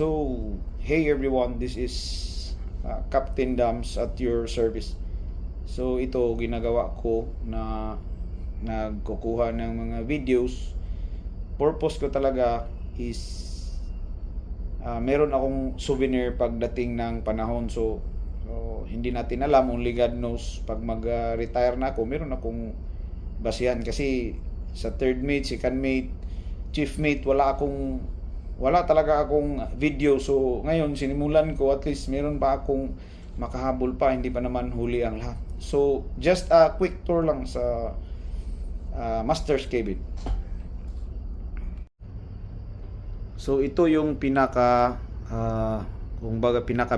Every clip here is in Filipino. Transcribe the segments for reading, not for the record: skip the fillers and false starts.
So, hey everyone, this is Captain Dams at your service. So, ito ginagawa ko na nagkukuha ng mga videos. Purpose ko talaga is meron akong souvenir pagdating ng panahon. So hindi natin alam, only God knows, pag mag-retire na ako, meron akong basihan. Kasi sa third mate, second mate, chief mate, wala talaga akong video. So ngayon sinimulan ko, at least meron pa akong makahabol pa, hindi pa naman huli ang lahat. So just a quick tour lang sa master's cabin. So ito yung pinaka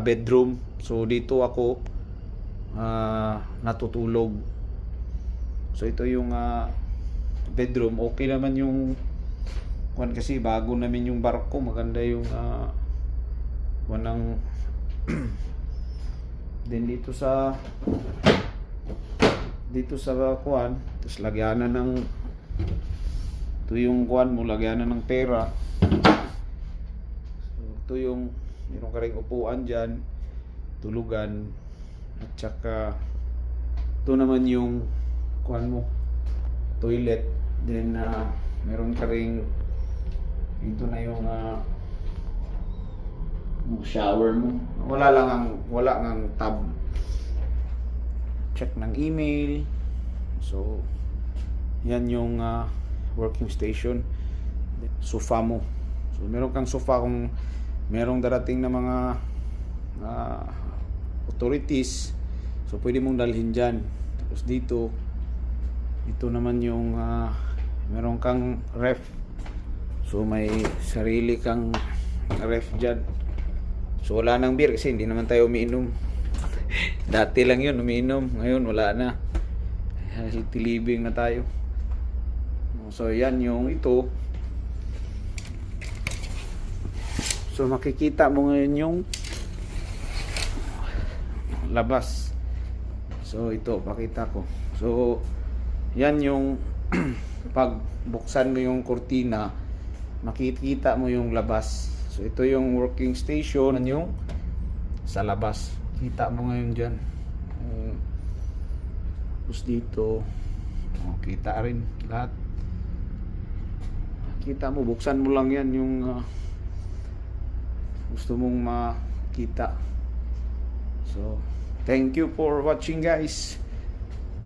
bedroom. So dito ako natutulog. So ito yung bedroom. Okay naman yung kasi bago namin yung barko, maganda yung ng then dito sa kuan, tapos lagyanan ng ito yung kuan mo, lagyanan ng pera. So ito yung meron ka ring upuan dyan, tulugan, at saka ito naman yung kuan mo, toilet. Then meron ka ring ito na yung shower mo. Wala ngang tab. Check ng email. So yan yung working station. Sofa mo. So meron kang sofa kung merong darating na mga authorities. So pwede mong dalhin dyan. Tapos dito naman yung meron kang ref. So may sarili kang ref dyan. So wala nang beer kasi hindi naman tayo umiinom. Dati lang yun umiinom, ngayon wala na. Healthy living na tayo. So yan yung ito. So makikita mo ngayon yung labas. So ito pakita ko. So yan yung pag buksan mo yung kurtina, makikita mo yung labas. So ito yung working station, yung sa labas. Kita mo ngayon dyan. Tapos dito, kita rin lahat. Kita mo, buksan mo lang yan yung gusto mong makita. So, thank you for watching guys.